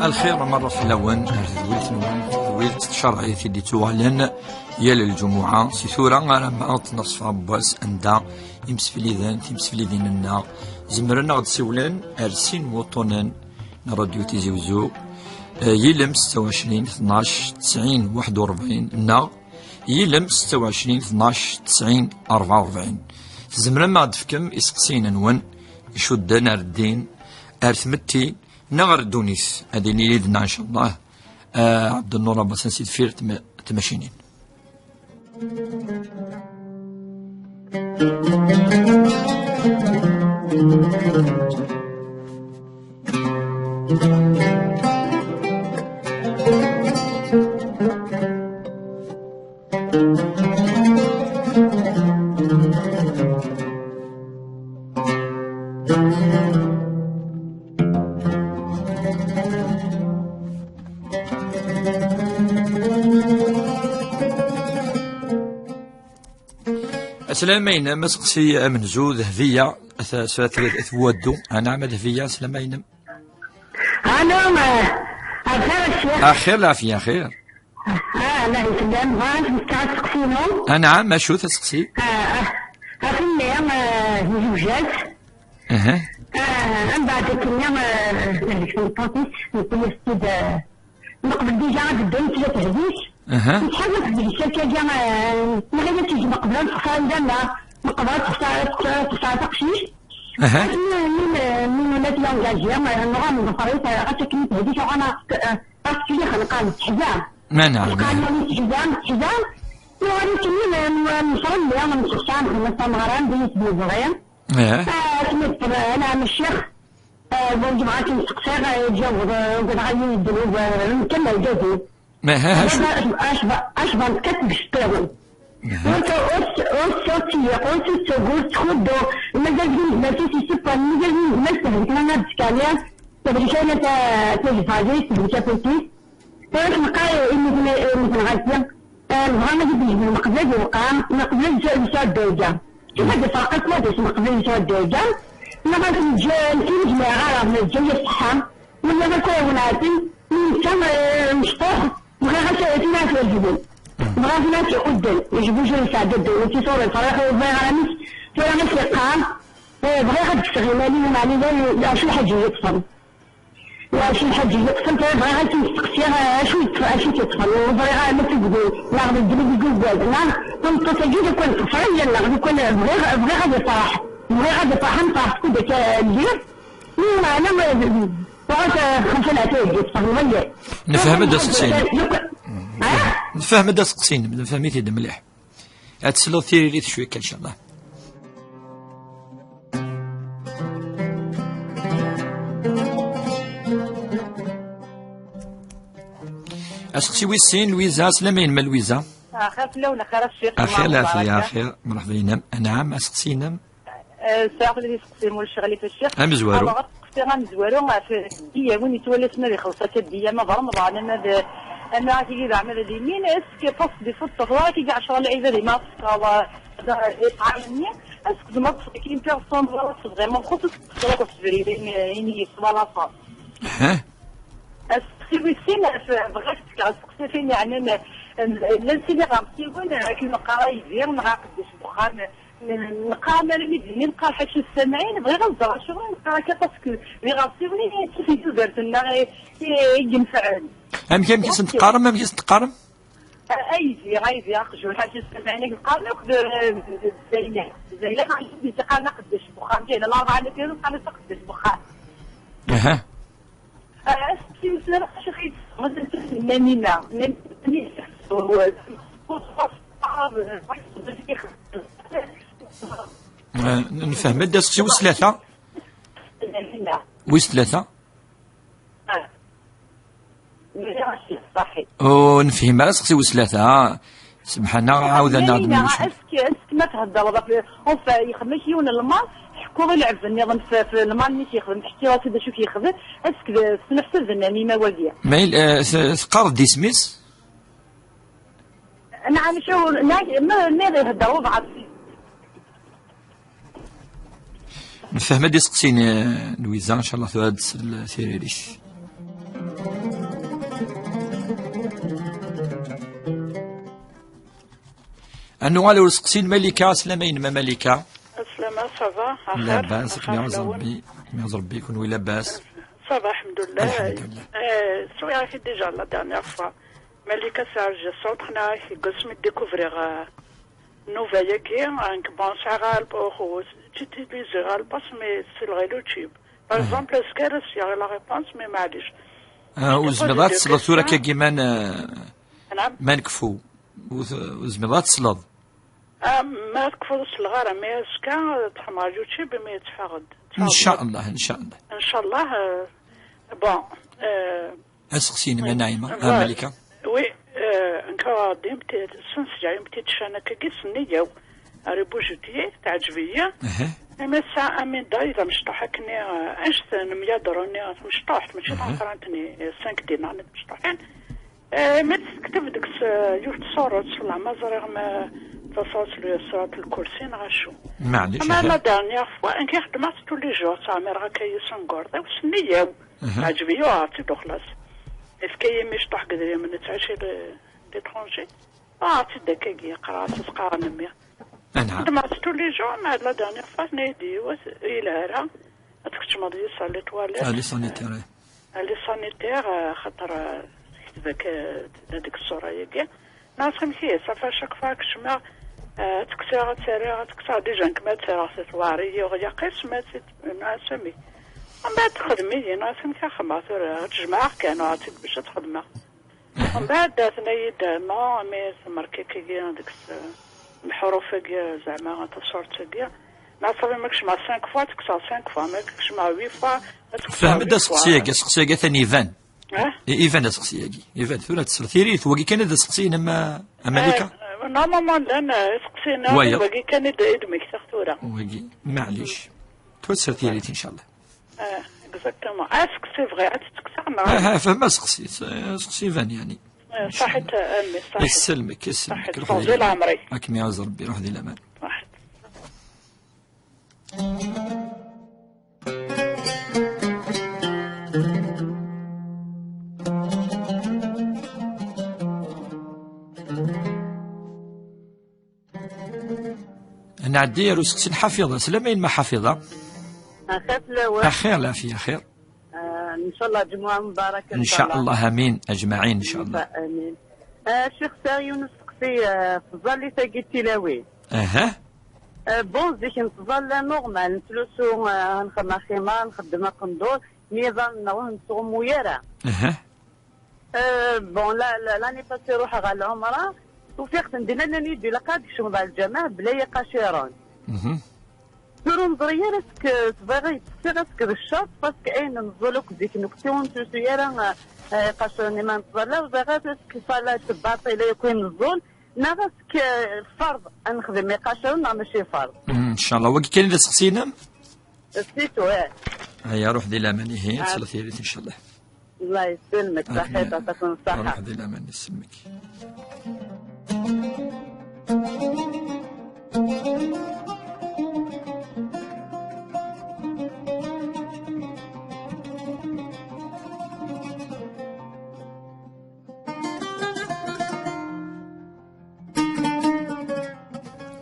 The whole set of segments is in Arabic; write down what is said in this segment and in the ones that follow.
الخير مرة في اللون ذويلت شرعي في دي توالن يال الجمعة سيثورا على بعض نصف عباس أندا يمسفليذان تيمسفليذين النا زمرنا غد سولان أرسين وطنان راديو تيزيوزو يلم 26 12 90 41 نا يلم 26 12 90 44 زمرنا ما دفكم إسقسين نون يشدنا الدين أرثمتي نغر دونيس هذه اللي يدنا إن شاء الله عبد النور عباس نسيت فير تماشينين سلامين مسقسي منزو ذهبية ثلاثة ودو أنا عم ذهبية سلامين أنا أخير الشيخ أخير العافية خير الله يسلم غاز مستعد تقسيمهم أنا عم شو تسقسي أخلي زوجات من بعد كنا نطاطيس نكون ستود نقبل ديجا غاد الدين ثلاثة هديش نتحرك بالشركة ديال مغير تيجي مقبل فاندنا مقبل تسعة تقشيش من ولاد لانجاجيا نغام نفريط غتكني تهديش وانا راسكي خلقان الحزام نعم قال لي حزام وغادي كمل نفرم ليا من الشام من مغران بالنسبة للصغير سميت انا الشيخ بنجي معاك نسقسي جاوب غادي يدلو نكمل جوزي أشبه كتب شطيرون وصوتي تقول تخدو المجال ما تيسيسيبا المجال ما تهدك لنا بسكاليا تبري شاينة تجفاجي تبري شاينة فاش نقاي مثل غازية الغانا جد يجب المقبلة والقام مقبلة يسوى الدوجة شوف هذا فاقت ما ديش مقبلة يسوى الدوجة نغاز نجي جماعة غاز نجي الصحام ولا غاكوي وناتي كان مشطوح بغا غاتي ناس والجبل بغا في ناس يقدم يجيبو شي يساعدو وفي صورة الفريق وبغا غامس فيها ناس يقام بغا غاد تشتغل مالي ومالي لا شي حاجة يطفل لا شي حاجة يطفل بغا غاتي نستقسيها شو تطفل وبغا غامس تقول لا غادي الجبل يقول بلاد لا كنت تجي يكون طفل لا غادي يكون بغا غادي يفرح بغا غادي يفرح نفرح كل داك الليل انا نفهم هذا السقسين نفهم هذا السقسين نفهم يتي مليح تسلو ثيري ريت شويه ان شاء الله اسقسي ويسين لويزا سلامين ما لويزا اخير في اللون اخير الشيخ اخير لا يا اخير مرحبا بينا نعم اسقسينا الساعه اللي تسقسي مول الشغل في الشيخ مزوارو غنزوارو في الدية وين يتولسنا اللي خلصت الدية ما ضرب انا كي زعما اليمين اسك فص بفط فواكي 10 لعيبه اللي ما فصا عيني اسك ما كاين بيرسون فريمون خصوص صراحه في يعني في بلاصه اسك ويسين بغيت تسقسي فين يعني لا نسيني غنمشي وين كنلقى يدير نعقدش بخان نلقى انا اللي نلقى حاجه السامعين بغي غنزرع شغل نلقى هكا باسكو لي غاسيوني كيف درت لنا ينفعني كاين كيس نتقارن ما كيس نتقارن ايدي غايدي اخرجوا حاجه السامعين نقارن نقدر زي لا غادي تقارن قداش بخان كاين الاربعه اللي كاين نقارن قداش بخان اسكي مثلا شي مثلا نمينا نفهم هذا السقسي ويس ثلاثة ويس ثلاثة ونفهم على السقسي ويس ثلاثة سبحان الله عاود انا اسك ما تهضر يخدم كيون المال حكوا غير يلعب النظام في المال ملي تيخدم حتى راسي باش كيخدم اسك في نفس الزناني ما والديا مايل ثقار دي سميس نعم شو ما يهضروا بعض نفهم هادي سقسيني لويزا ان شاء الله ثواد سيريريش أنو غالي ورسقسي الملكة سلامين ما ملكة. السلامة صافا لاباس كميعز ربي يكون وي لاباس. صافا الحمد لله. الحمد لله. سوي في ديجا لا ديرنيير فوا ملكة سارج سونتنا في قسم ديكوفريغ نوفايا كي انك بون شغال بوخو تيتيليزي الباس مي سي الغيلو تشيب باغ اكزومبل سكارس يا لا ريبونس مي معليش. وزمضات تصلد ثورة كيمان نعم ما نكفو وزمضات تصلد. ما تكفو الصغار مي سكا تحمر يوتيوب مي تفقد. ان شاء الله ان شاء الله ان شاء الله. بون اسقسيني من نايمة ملكة. وي انكا ديمت سنسيا يمتي تشانا كي سنيو ريبوجيتي تعجبيه اما ساعه امين دايره مشطوحه كني انشتن ميا دروني مشطوحت ماشي طرانتني 5 دينار مشطوحين ما تكتب ديك يوفت صورة صلاح ما زريغ ما تصاصل صورة الكرسي نغشو معليش. اما لا دانيير فوا انكي خدمت طول لي جور تعمر هكا يسنقورضي وسنيو تعجبيه عرفتي دخلاص اسكي مشطوح قدري من تعيشي لترونجي تدكاكي قرات تسقى نمي. نعم. خدمت طول لي جور ما لا دانيير فوا نيدي الى هرا تكتشمض يسال لي تواليت. لي سانيتير. لي سانيتير خاطر ذاك هذيك الصوره ياكي ناس خمسيه صافا شاك فاك شما تكسر تسرع تكسر ديجا كما تسرع تطواري يا قيس ما سمي من بعد تخدمي ناس خمسه خمسه تجمع كانوا باش تخدمها من بعد تنيد ما مي ماركي كي ديك الحروف زعما تصورت كي ناس ماكش مع 5 فوا تكسر 5 فوا ماكش مع 8 فوا فهم دا سقسيه ثاني ايفان. ايفان سقسياكي ايفان ثورة تسرثيري ثواكي كان دا سقسينا ما ملكة. نورمالمون لان سقسينا باقي كان يدمك ثورة. واقي معليش تسرثيري ان شاء الله. اكزاكتومون سقسي فغي تكسرنا. فما سقسي ايفان يعني. صحيت امي صحيت. يسلمك يسلمك. روح طول عمري. راك ميعز ربي روح ذي الامان. صحيت. نعدي رسقسي الحافظة سلامين ما حافظة. أخير لا في خير. إن شاء الله جمعة مباركة. إن شاء الله آمين أجمعين إن شاء الله. آمين. شيخ ساريون سقسي تظل تاقي التلاوي. بون زيك نتظل نورمال نتلوسو نخدم خيمة نخدم قندور نظام نصوم مويرة. بون لاني باسي روح على العمرة وفيقت ندينا ندي لقاد شمض الجماعة بلا يقاشيرون. تورو نظرية راسك تبغي راسك بالشرط باسك اين نزولوك ديك نكتون تسيارة قاشوني ما نتظلا وبغات راسك صلاة باطلة يكون نزول نغسك فرض نخدم يقاشرون ماشي فرض. ان شاء الله وكي كاين اللي سقسينا؟ سيتو هيا روح دي الأمان هي تصلي ان شاء الله. الله يسلمك صحيح تكون الصحة. روح دي الأمان يسلمك.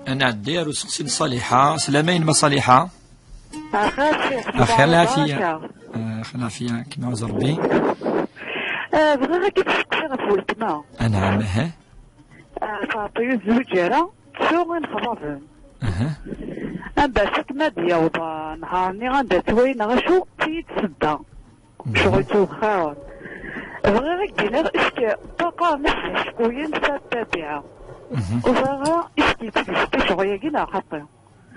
أنا الدير وسقسين صالحة سلامين ما صالحة. أخير العافية. أخير العافية كما عز ربي. بغا كي تسقسي غف ولدنا. نعم تعطيو الزوجيرة تسوغي نخرافن. باش تمادية وضا نهارني غندا توين غشو تيتسدا. شغل توخاون. بغا غير كينا اسك طاقة نحن شكوين تتابعها. وبغا اسكي تلسكي شغل كينا خاطر.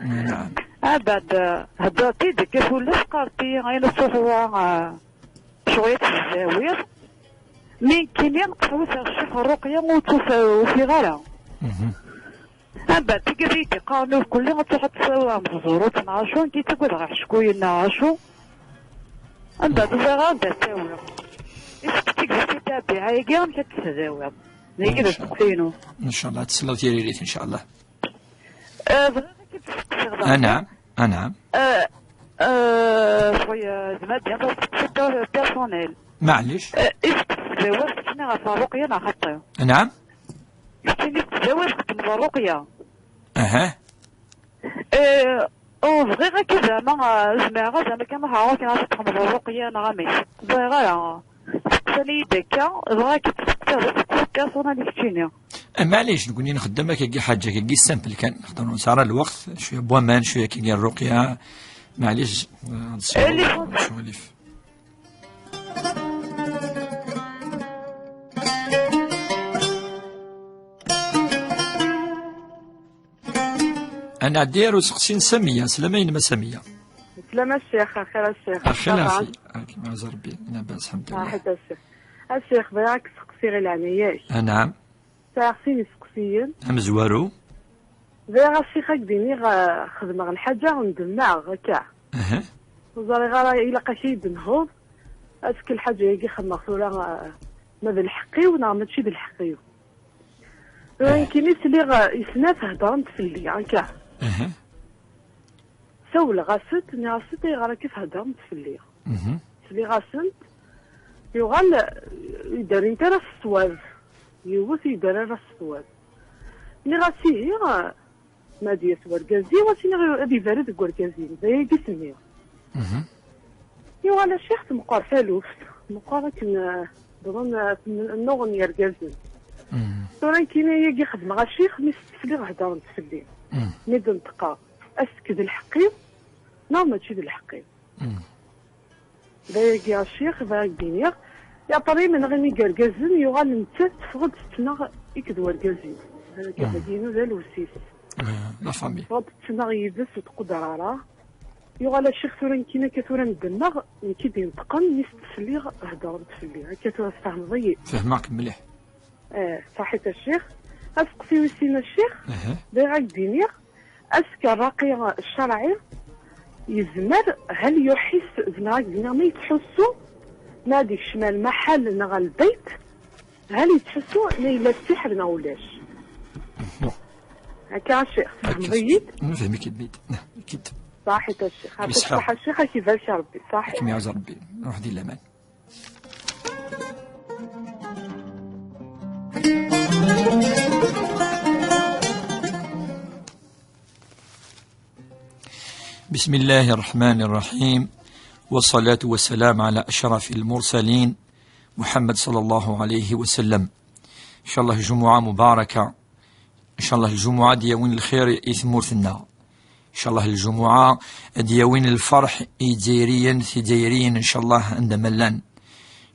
نعم. بعد هدرتي ديك ولا قارتي غير صفوا شوية الزاوية. من كينيا نقصوص الشيخ الرقية وفي غالا. بعد تقريتي قانون كل غتروح تسوى مزورو تنعاشو كي تقول غير شكوين نعاشو. بعد بغا نتا تساوي. اسكتي قلتي تابعة يقام كتساوي. نيجي تسقسينو. إن شاء الله تسلو تيريريت إن شاء الله. نعم نعم. شوية زعما بيان بيرسونيل. معليش. تزوجت كنا غا الرقية نا خطيو. نعم. كنت تزوجت كنا الرقية. اها بغي غير كي زعما زعما كان عارف كي نعرف الرقيه انا غامي بغي غير سالي دكا بغا كتفكر بيرسوناليتي. معليش نقول نخدم كي حاجه كي سامبل كان نقدر نسهر الوقت شويه بوامان شويه كي الرقيه معليش سواليف. أنا دير وسقسين سمية سلامين ما سمية. سلامة الشيخ خير الشيخ. خير أخي كيما عز ربي لاباس الحمد لله. حتى الشيخ. الشيخ بغاك تسقسي غير العناية. نعم. ساقسيني سقسيين. مزوارو. بغا الشيخ هكديني خدمة غا الحاجة وندمع هكا. وزاري غا إلا قاشي بنهوض أسك الحاجة يجي خدمة صورة ما بالحقي ونا ماشي بالحقي. ولكن يسلي يسناف هضرمت في اللي هكا. سول غاسلت ناصت غير كيف هضرمت في اللي. سلي غاسلت يغال يدار انت راس الصواب يوث يدار راس الصواب. اللي غاسيه ما ديال وركازي واسيني غير ابي بارد وركازي زي جسمي. يغال الشيخ مقار فالوف مقار كن ضمن النوع يركازي. ولكن يجي خدمة غا الشيخ مستفلي غهضر نتفلي ميد نتقى أسكد الحقي نعم ماشي بالحقي دا يجي الشيخ دا يجيني يا طري من غني قرقازن يغال نتا تفقد تنا يكدو رقازين هذا كيف دينو ذا الوسيس لا فامي تفقد تنا يبس وتقدر على يغال الشيخ ثورا كينا كثورا ندمغ كي بينتقن يستفلي غهضر نتفلي هكا ثورا فهم ضيق فهمك مليح. صحيت الشيخ أسقسي وسينا الشيخ بغا الدنيا أسك الراقي الشرعي يزمر هل يحس بنا الدنيا ما يتحسوا نادي الشمال محل نغا البيت هل يتحسوا ليلة السحر نولاش هكا الشيخ مبيت نفهمك البيت أكيد صحيت الشيخ صح الشيخ كيفاش ربي صحيح كيما يعز ربي روح دير الأمان. بسم الله الرحمن الرحيم والصلاة والسلام على أشرف المرسلين محمد صلى الله عليه وسلم. إن شاء الله جمعة مباركة، إن شاء الله الجمعة دياوين الخير إثمورثنا، إن شاء الله الجمعة دياوين الفرح إيجيريا ثجيريا إن شاء الله عند ملان، إن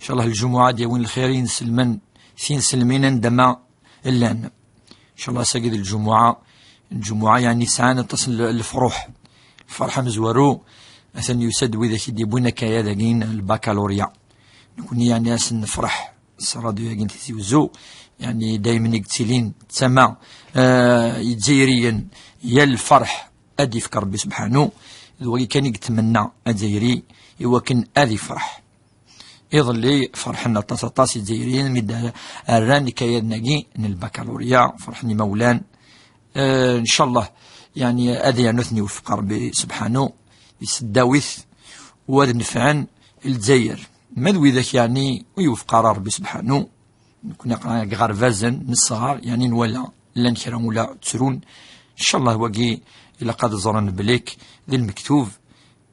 شاء الله الجمعة دياوين الخير نسلمن ثين سلمين عندما اللان، إن شاء الله ساقد الجمعة يعني ساعة تصل الفروح الفرحة مزورو مثلا يسد وإذا كي بونا كايا داكين الباكالوريا نكون يعني ناس نفرح الراديو ياكين تيزو يعني دايما يقتلين تما يتزيريا يا الفرح أدي فكر ربي سبحانه إذا كان يتمنى أدزيري يوكن أدي فرح يظلي فرحنا طاس يتزيريين مد الراني كايا ناكي الباكالوريا فرحني مولان إن شاء الله يعني أذي نثني وفق ربي سبحانه يسداوث وهذا نفعن الجزائر ماذا ذاك يعني ويوفق ربي سبحانه كنا غار فازن من الصغار يعني نولا لا نكرم ولا تسرون إن شاء الله وقي إلا قد زرن بليك ذي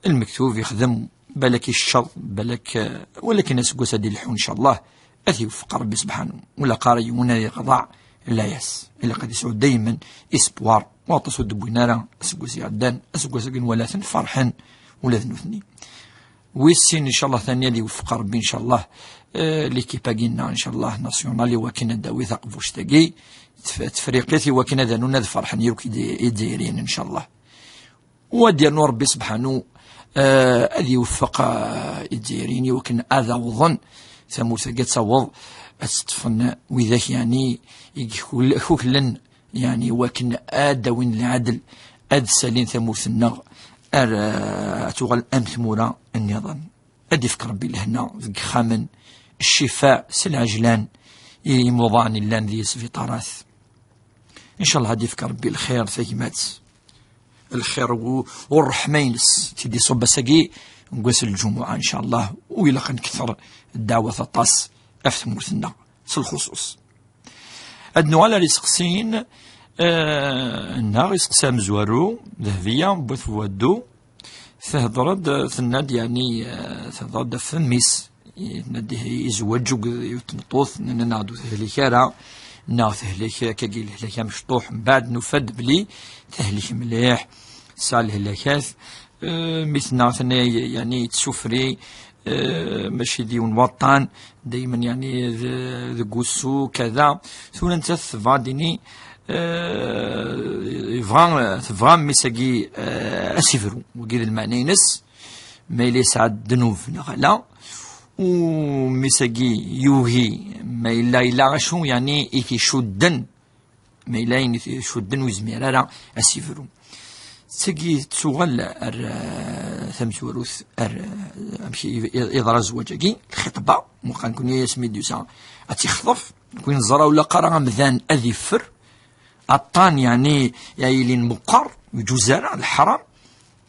المكتوب يخدم بالك الشر بالك ولكن أسقوس هذه اللحون إن شاء الله أذي وفق ربي سبحانه ولا قاري ونا قضاء لا ياس إلا قد يسعود دايما إسبوار واطسو دبوينارا أسقوس يعدان أسقوس ولا فرحا ولا ذنوثني ويسين إن شاء الله ثانية اللي وفق ربي إن شاء الله ليكي باقينا إن شاء الله ناسيونالي وكنا داوي ثقفوش تاقي تفريقيتي وكنا ذنونا فرحا يروكي يديرين إن شاء الله ودي نور ربي سبحانه أذي يوفق يديريني وكنا أذا وظن ثموث قد صوض أستفن وذاك يعني يكوكلن يعني وكن آدوين العدل أد سالين ثموث النغ أتوغل أمثمورا النظام أدي فكر ربي لهنا ذك خامن الشفاء سلعجلان يموضان اللان ذي في طراث إن شاء الله هدي فكر ربي الخير ثيمات الخير والرحمينس تدي صوب ساقي نقوس الجمعة إن شاء الله ويلا نكثر الدعوة الطاس أفثمورثنا في الخصوص أدنو على رسقسين النار يسقسام زوارو ذهبية بوث ودو تهضرد ثناد يعني تهضرد فميس ناديه يزوج ويتمطوث نعدو تهليكارا ناو تهليك كاكي الهلاكا مشطوح من بعد نفد بلي تهليك مليح ساعة الهلاكات مثلنا ثاني يعني تسفري ماشي ديون وطن دايما يعني ذا قوسو كذا ثم انت تفاديني فغان ميساقي اسيفرو وكيد المعنى ينس ما يليس عاد دنوف نغلا وميساقي يوهي ما إلا غشو يعني إيكي شدن ما إلا شدن وزميرا اسيفرو تسقي تسوغل ثمثوروث امشي إضرا زواجاكي الخطبة وكان كون يسمي ديوسا أتيخطف كون زرا ولا قرا مذان أذيفر الطان يعني يايلين مقر وجوزارة الحرام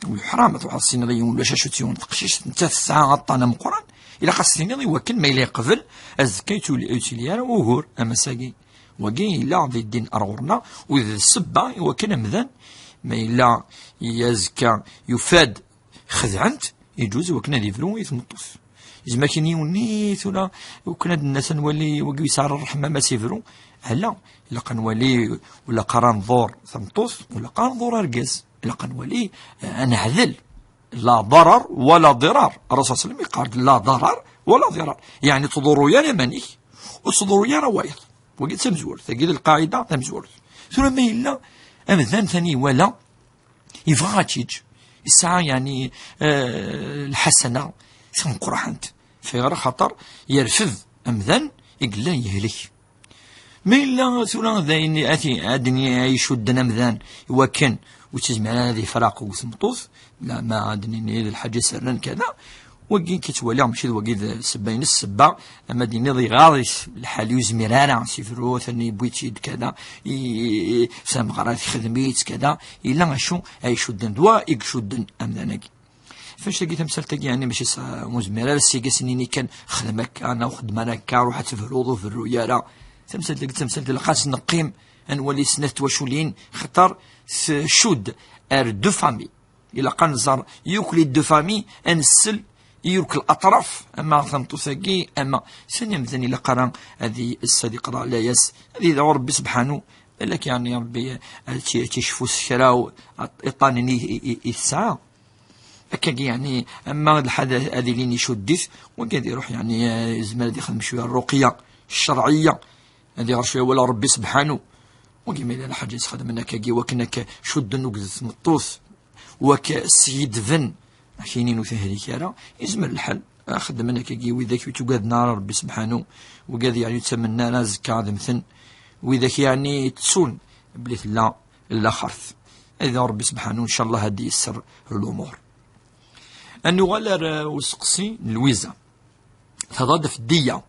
والحرام تروح السيناريو ولا شاشوتيون تقشيش انت الساعة الطان مقران إلا قصيني وكن ما إلا يقبل أزكيتو الأوتيليار وهور أما ساقي وكي إلا ذي الدين أرغورنا وإذا السبة وكن مذان ما إلا يزكى يفاد خذعنت يجوز وكنا ذي فلو يتمطف إذا ما كان يونيث ولا وكنا الناس نولي وقو يسعر الرحمة ما سيفرو هلا إلا قنولي ولا قران ضور ثمطوث ولا قران ضور أرقز إلا قنولي أنا عذل لا ضرر ولا ضرار الرسول صلى الله عليه وسلم قال لا ضرر ولا ضرار يعني تضروا يا مانيك وتضروا يا روايض وقلت سمزور تجد القاعدة تمزور ثم ما إلا أمذان ثاني ولا يبغى تيج الساعة يعني الحسنة سنقرحنت في غير خطر يرفض أمذان يقول يهلك ما إلا ثلا ذاين أتي أدني يشد أمذان وكن وتسمع هذه فراق وثمطوث لا ما أدني الحاجة سرا كذا وكين كتولي مشي وكيد سبعين السبع أما ديني ضي غارس الحال يزميرانا سيفرو ثاني بويتيد كذا سام غارات خدميت كذا إلا غشو أي شدن دوا يشدن أمدانك فاش لقيت مثال يعني ماشي مزميرا السيكا سنيني كان خدمك أنا وخدمنا كا روح تفروضو في الريارة تمثال لقيت تمثال القاس نقيم أنولي سنة وشولين خطر شود أر دو فامي إلا قنزر يوكلي دو فامي أنسل يرك الأطراف أما ثمتوثاكي أما ثانيا مثلا إلا قرا هذه الصديق راه لا يس هذه ربي سبحانه لك يعني ربي تيشفو الشراو يطانني الساعة هكاك يعني أما الحدث هذه اللي يشدث وقاعد يروح يعني زمان يخدم شوية الرقية الشرعية هذه غير شوية ولا ربي سبحانه وكيما إلا الحاجة يخدم منك كي وكنك شد نقد مطوث وكسيد فن حينين وثهليك راه يزمر الحل أخذ منك كي وذاك يتوقاد نار ربي سبحانه وقاد يعني يتسمى ناز كاظم ثن وذاك يعني تسون بليت لا خرث إذا ربي سبحانه إن شاء الله هدي يسر الأمور أنه غالر وسقسي الويزة تضاد في الدية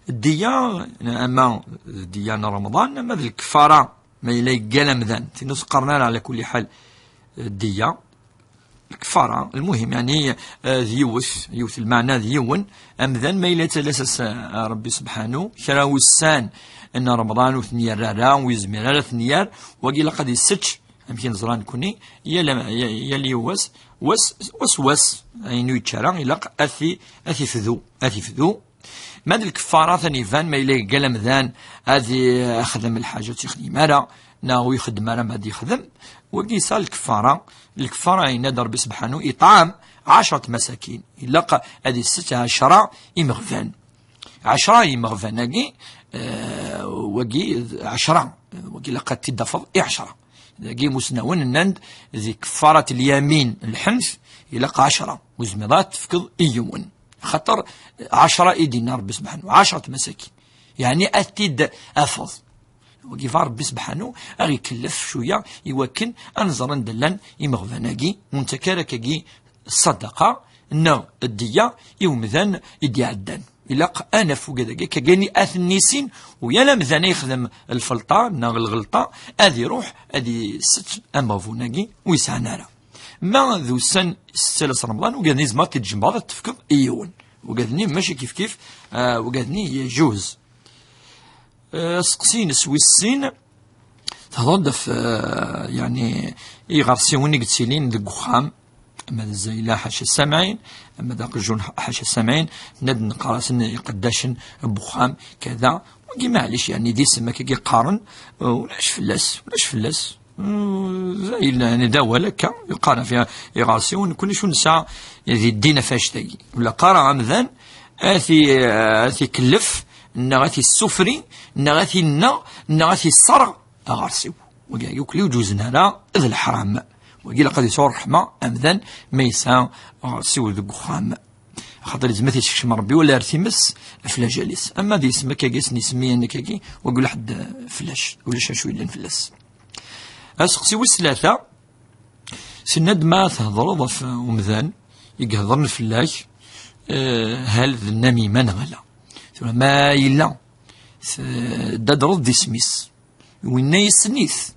أما الدية رمضان أما ذي الكفارة ما يلاقي قلم ذن تنص قرنان على كل حال الدية الكفارة المهم يعني يوث المعنى ذيون أمذن ما إلا تلسس ربي سبحانه شراو السان أن رمضان وثنيار رارا ويزمير ثنيار وقيل قد يستش أمكن زران كوني يلي وس أينو يتشارع يلق أثي فذو ماد الكفارة ثاني فان ما إلا قلم ذان هذه أخدم الحاجة يخدم مالا ناوي يخدم مالا ما يخدم وقيسا الكفارة ينادى ربي سبحانه إطعام 10 مساكين يلقى هذه 16 إمغفان 10 إمغفان أجي وقي 10 وقي لقى تدفض 10 أجي مسنون النند ذي كفارة اليمين الحنف يلقى 10 وزمضات تفقد إيون خطر 10 دينار ربي سبحانه 10 مساكين يعني أتد أفض وكيف ربي سبحانه أغي كلف شوية يوكن أنظر ندلن يمغفناكي منتكاركاكي الصدقة نو الدية يومذن يدي عدان إلا أنا فوق ذاك كجاني أثنيسين ويلا مذن يخدم الفلطة ناغ الغلطة أذي روح أذي ست أمغفوناكي ويسعنارا ما ذو سن السلس رمضان وقادني زما تتجمع تفكر إيون وقادني ماشي كيف وقادني يجوز سقسين سويسين تهضر في يعني يغرسيوني قتيلين ذك وخام أما الزيلة حاشا السامعين أما ذاك الجون حاشا السامعين ند نقراسن قداشن بخام كذا وكي معليش يعني دي سما كي قارن ولاش فلاس زي يعني داوى لك يقارن فيها يغرسيون كل شو نساء يعني الدين فاش تاقي ولا قارن عمذان آثي كلف نغاثي السفري نغاثي نغاثي الصرع أغرسيو وقال يوكلي وجوزنا لا إذ الحرام وقيل قد يصور رحمة أمذن ميسا غرسيو ذو خام خاطر لازم تيشكشم ربي ولا ارتمس فلاش جالس أما دي اسمك كاكيس نسمي أنا كاكي وقول حد فلاش ولا شوي لين فلاس أسقسيو الثلاثة سند ما تهضر في ومذان يقهضرن فلاش هل النمي من غلا ما إلا دادرض دي سميس وين يسنيث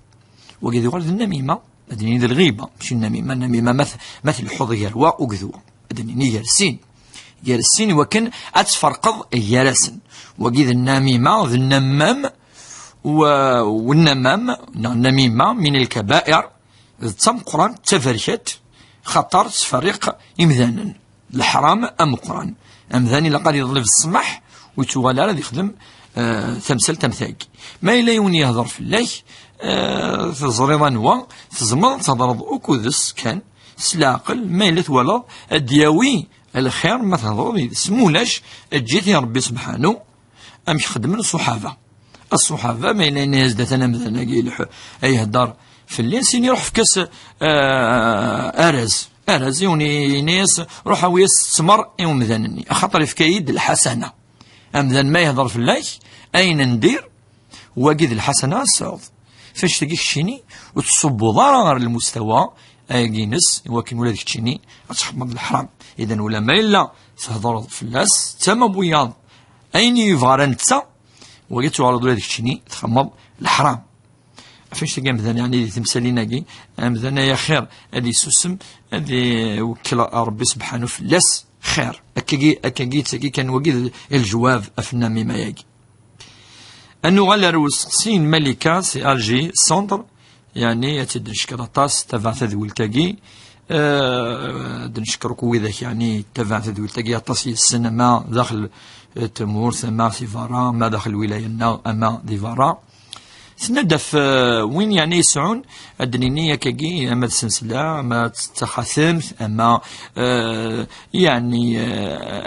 وقد يقول النميمة أدني ذي الغيبة مش النميمة مثل الحوض يروى وقذوة أدني يرسين وكن أتفرقض يرسن وقد النميمة ذي النمام والنمام النميمة من الكبائر تم قرآن تفرشت خطر تفرق إمذانا الحرام أم قرآن أمذاني لقد يظل في السمح ويتوالى هذا يخدم تمثال تمثاق ما إلا يوني يهضر في الله تزريضا نوا تزمر تضرب أكودس كان سلاقل ما إلا تولد الدياوي الخير ما تهضر سمولاش جيت يا ربي سبحانه أم يخدم الصحابة ما إلا الناس داتنا مثلا أي هدار في الليل سين يروح في كاس أرز يوني ناس روح ويس سمر يوم ذنني أخطر في كيد الحسنة أمذن ما يهضر في الله أين ندير واجد الحسنة الصعود فاش تجيك شيني وتصبو ضرر المستوى جينس ولكن ولادك تشيني أتحمض الحرام إذا ولا ما إلا تهضر في الناس تما بوياض أين يفغرن تسا وجدت على ولادك تشيني تخمض الحرام فاش تجي مثلا يعني تمثالين كي مثلا يا خير هذه سوسم هذه وكل ربي سبحانه في اللاس خير أكاكي كان وجد الجواب أفنى مما يجي أنه على رؤوس سين ملكة سي ألجي سندر يعني يتدنشكر طاس تبعث ذوي التاقي دنشكر كويذاك يعني تبعث ذوي التاقي طاس السينما داخل تمور ثم سيفارا ما داخل الولاية أما ديفارا سندف وين يعني يسعون الدنينية كاكي أما السلسلة أما تخاثم أما يعني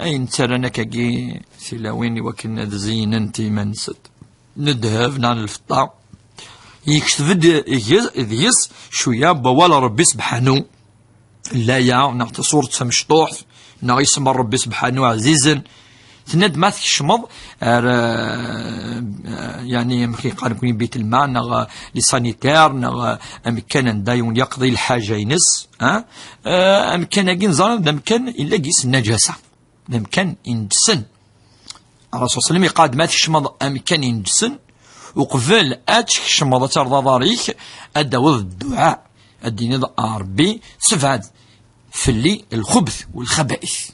أين ترانا كاكي سلاوين وكنا زين انتي منسد ندهف نعن الفطا يكشف يس شوية بوالا ربي سبحانه لا يا نعطي صورة مشطوح نعطي اسم ربي سبحانه عزيزا تند ما تكشمض يعني مكي قال كوني بيت الماء نغ لسانيتير نغ أمكان دايون يقضي الحاجة ينس أمكان أجين زان أمكان إلا جيس النجاسة أمكان ينجسن الرسول صلى الله عليه وسلم قال ما تكشمض أمكان ينجسن وقبل أتكشمض ترضى ضريك أدوذ الدعاء الدين ربي سفاد في اللي الخبث والخبائث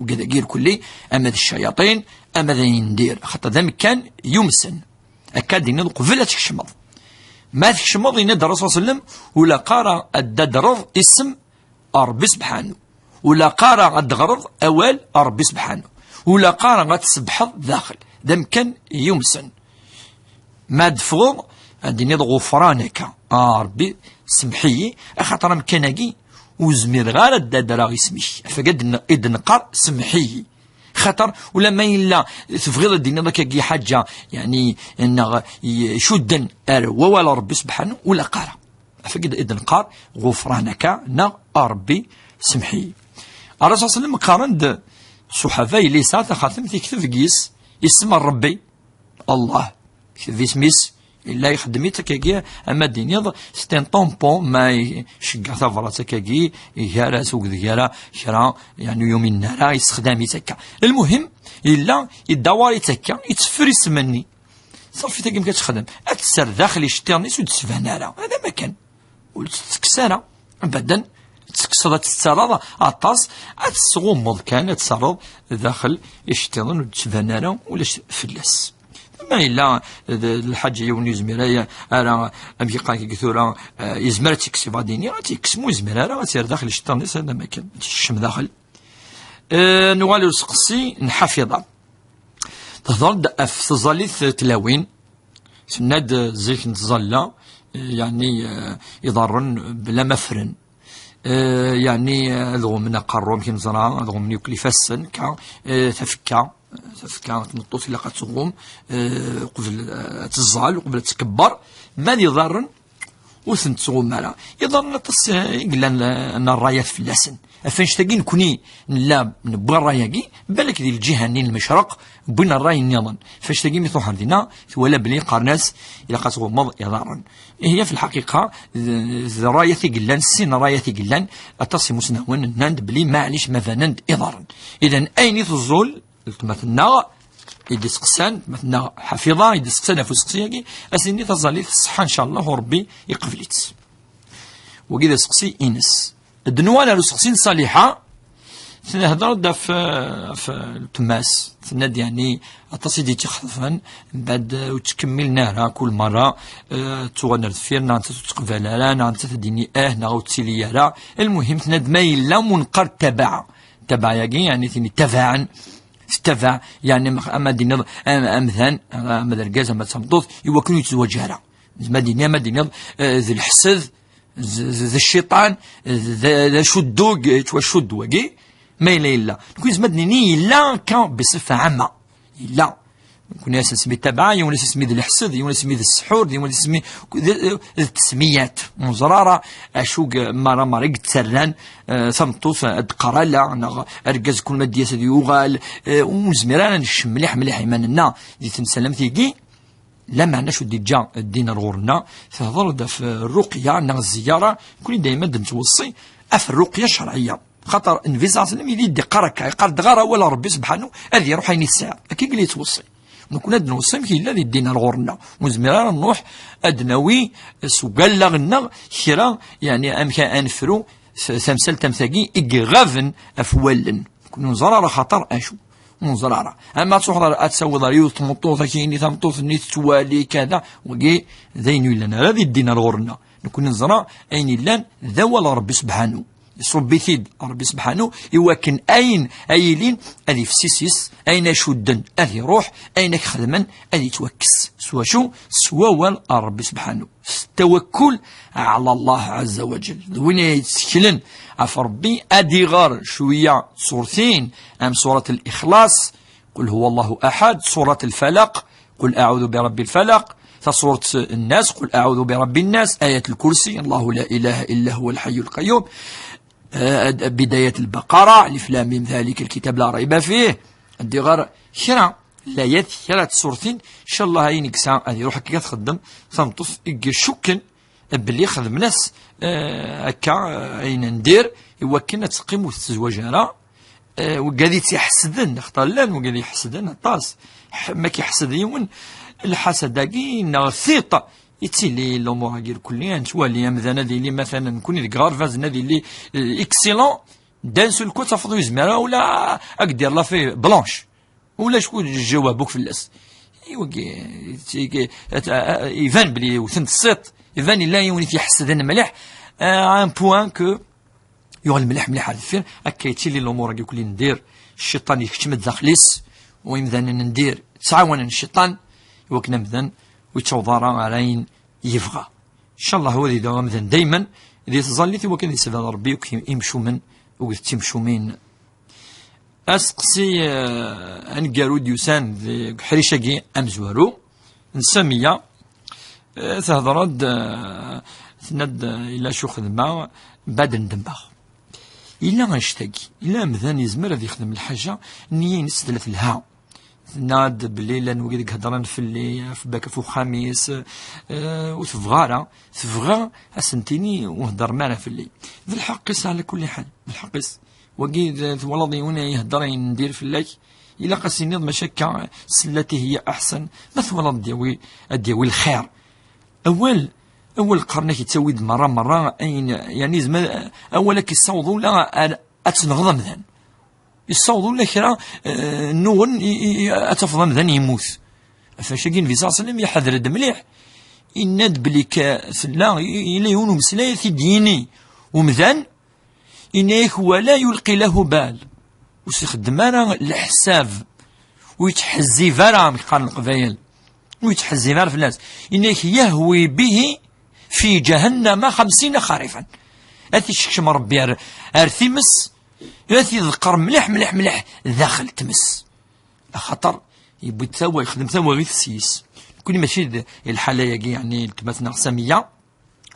وكذا غير كلي أما الشياطين أما ذا يندير خاطر ذا كان يمسن أكاد ينض قبل تكشمض ما تكشمض ينض الرسول صلى الله عليه وسلم ولا قارا الددرض اسم ربي سبحانه ولا قارا الدغرض أول ربي سبحانه ولا قارا غتسبحض داخل ذا كان يمسن ما دفض عندي غفرانك ربي سمحي خاطر مكانكي وزمير غير الدادرا اسمي فقد إذن قار سمحي خطر ولا ما إلا تفغيض الدين ذاك كي حاجة يعني إن شدا ولا ربي سبحانه ولا قارا فقد إذن قار غفرانك نا ربي سمحي الرسول صلى الله عليه وسلم قارن صحابي اللي ساعة خاتم تكتب قيس اسم ربي الله كذي سميس إلا يخدمي تكاكي أما الدين يض ستين طومبون ما يشقع ثفرة تكاكي يهارا سوق ذيارا شرا يعني يوم النهار يستخدامي تكا المهم إلا يدواري تكا يتسفر يسمني صافي تاكي مكتخدم أتسر داخل يشتيرنيس ودسفانارا هذا ما كان وتسكسارا أبدا تسكسر تتسرد أطاس أتسغمض كان تسرد داخل يشتيرن ودسفانارا ولا فلاس ما إلا الحاجة يوني زميرة أنا أمي قاكي كثورة يزمر تيكسي بعدين تيكس مو زميرة راه تير داخل الشيطان هذا ما كان تيشم داخل. نوالي نسقسي نحافظها تهضر في تظليث تلاوين سناد زيك نتظلى يعني يضرن بلا مفرن يعني الغمنا قروم كي نزرع الغمني وكلي فسن كا تفكا تنطوط إلا قد تغوم قبل تزال وقبل تكبر ما يضرن وثن تغوم مالا يضرن تص يقول أن الرايات في اللسن أفنش تاقي نكوني نلاب نبغى الراياقي بالك ذي الجهة نين المشرق بين الراي النظن فاش تاقي مثل حردنا ولا بلي قرناس إلا قد تغوم يضرن هي في الحقيقة الراية ثقلان السين راية ثقلان أتصي مسنون ناند بلي معليش ماذا ناند إضارا إذن أين تظل مثلنا يدي سقسان مثلنا حفيظة يدي سقسان في سقسياكي أسيني تظلي في الصحة إن شاء الله وربي يقبليت وكذا سقسي إنس الدنوانا لو سقسين صالحة هضر في التماس تناد يعني التصيدي تخففا بعد وتكمل نهرها كل مرة تغنر فير نانت تقبل لا نانت تديني ناغو تسيلي راه المهم تناد ما إلا منقر تبع ياكي يعني ثاني تبعا استفع يعني أما دينيض أمثان أما درجاز أما تمطوط يوكلوا يتزوجها مدينة ذي الحسد ذي الشيطان ذا شدوق توشد وقي ما إلا نكون زمدني إلا كان بصفة عامة إلا نكون ياس نسمي تبعا يوم نسمي ذي الحسد يوم نسمي ذي السحور يوم نسمي التسميات مزرارة أشوق مرة مرق تسران ثمطوف أدقرا لا أرجز كل ما دياس يوغال ومزمران نشم مليح إيماننا دي تنسلم ثيقي لا معنى شو دي جا الدين الغورنا فهضر في الرقية عندنا الزيارة كل دايما نتوصي في الرقية الشرعية خاطر انفيزا سلم يدي قرك يقرد غارة ولا ربي سبحانه هذه يروح عيني الساعة أكيد اللي يتوصي نكون هاد نوصي كاين لا دين الغورنا مزمران نروح أدنوي سوقال لغنا خيرا يعني أمكا أنفرو ثمثال تمثاقي إقغافن أفولن كون زرارة خطر أشو زرارة أما تحضر أتسوي ضريوث تمطوثة كيني تمطوث نيت توالي كذا وقي ذين لنا هذه الدين الغورنا نكون نزرع أين لان ذوال ربي سبحانه يصب ثيد ربي سبحانه يوكن أين أيلين أذي في سيسيس أين شدن أذي روح أين خدما أذي توكس سوا شو سوا ربي سبحانه التوكل على الله عز وجل وين يتسكلن عف ربي أدي غار شوية صورتين أم سورة الإخلاص قل هو الله أحد سورة الفلق قل أعوذ برب الفلق فصورة الناس قل أعوذ برب الناس آية الكرسي الله لا إله إلا هو الحي القيوم بداية البقرة ألف لام ميم ذلك الكتاب لا ريب فيه أدي غار شرع لا شرع صورتين إن شاء الله هاي نكسا هذه روحك كي تخدم تنطف شكن باللي خدم ناس هكا أين ندير يوكلنا تقيم وتتزوج أنا وقادي تيحسدن اختار لان وقادي يحسدن طاس ما كيحسد يون الحسد داكي نغثيط يتسيلي الامور غير كليا نتوالي مثلا اللي مثلا نكون ديك غارفاز نادي اللي اكسيلون دان سول كو تفضو يزمرا ولا اقدر لا في بلانش ولا شكون جوابك في الاس يفان بلي وثنت الصيت يفان لا يوني تيحسدن مليح ان بوان كو يغل مليح على الفير هكا يتسيلي الامور غير كلي ندير الشيطان يكتم الداخليس ويمذن ندير تعاون الشيطان وكنا مذن ويتوضر علين يفغى ان شاء الله هو ذي دوام مذن دايما ذي تظلي وكان يسبب ربي ويمشو من ويتمشو من اسقسي انقارو ديوسان ذي حريشاكي امزوارو نسمية تهضرد تند الى شو خدمه بعد ندمبغ إلا غنشتاقي إلا مذان يزمر هذا يخدم الحاجة نية نستلف لها ناد بالليل نوقيدك هضران في اللي في باك فو خميس وتفغارة تفغى أسنتيني وهدر معنا في الليل ذي الحقيس على كل حال الحقيس وقيد والله ضيونا يهدرين ندير في الليل إلا قاسي نض مشاكا سلتي هي أحسن مثل والله الديوي الخير أول قرن كيتسويد مرة أين يعني زمان أولا كيصوضوا لا أتنغض مثلا يصوضوا لا كرا نون أتفضل مثلا يموت فاشاكين في صاصلم يحذر مليح إند بلي لا إلا يونو مسلاية ديني ومذان إنه ولا يلقي له بال وسيخدم أنا الحساب ويتحزي فارا قال القبايل ويتحزي فارا في الناس إنه يهوي به في جهنم 50 خريفا أثي شكشم ربي أرثمس أثي ذكر ملح ملح ملح داخل تمس خطر يبغي تسوى يخدم سوا غير السيس كل ماشي الحالة يعني التماسنا رسمية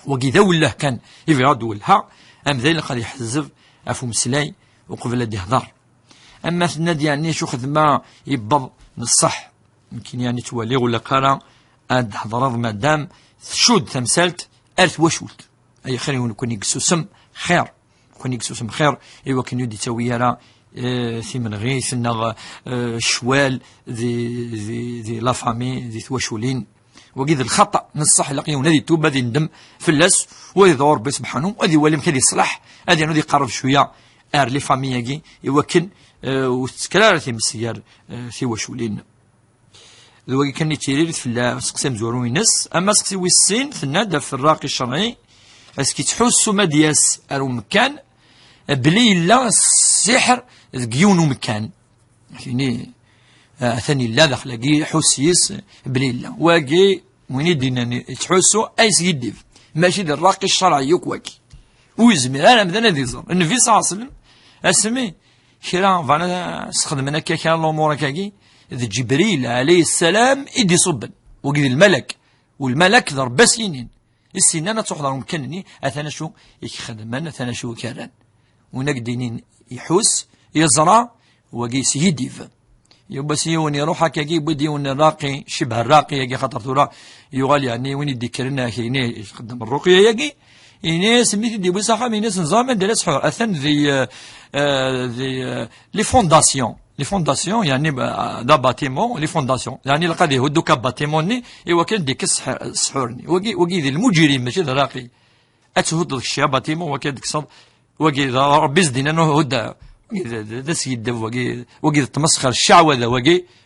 وكذا ولا كان يفرض ولها أم ذلك قد يحزب أفو مسلاي وقبل دي هضر أما في النادي يعني شو خدمة يبض نصح يمكن يعني توالي ولا قرا أد حضر مادام شود تمثالت أرث وشود أي خير يكون يقسو سم خير يكون يقسو سم خير إيوا كان يدي تسويها ثمن غيث نغ شوال ذي لا فامي ذي ثواشولين وقيد الخطأ نصح لقيه ونادي توب هذي ندم في اللس وذي دور بسبحانه وذي ولي مكان يصلح هذي نودي قرب شويه لي فامي يجي يوكن وتكرار في مسيار في واشولين ذوي كان يتيرير في سقسام زورو ينس اما سقسي ويسين في النادى في الراقي الشرعي اسكي تحسوا مدياس ارو مكان بلي لا السحر ذكيون مكان يعني ثاني لا داخل كي حسيس بلي لا واقي وين يدينا تحسوا اي سيديف ماشي الراقي الشرعي يكواكي ويزمير انا مثلا ذي زر النبي صلى الله عليه وسلم اسمي كيرا فانا استخدمنا كان الامور كاكي جبريل عليه السلام يدي صبا وقيد الملك والملك ضرب سنين السنان تحضر مكنني اثنا شو يخدمنا اثنا شو كاران ونقدين يحوس يزرع وقيس يديف يبقى سيوني روحك كي بدي ون الراقي شبه الراقي يجي خطر ترى يقال يعني وين يذكرنا هنا يخدم الرقيه يجي إناس مثل دي بصحة من ناس نظام دلس حر أثن ذي لي فونداسيون يعني دا باتيمون لي فونداسيون يعني لقد يهدو كباتيموني إيوا كان ديك السحورني وقي ذي المجرم ماشي الراقي أتهد الشيا باتيمون وكان ديك صد وقي ربي زدنا إنه هدا ذا سيد وقي تمسخر الشعوذة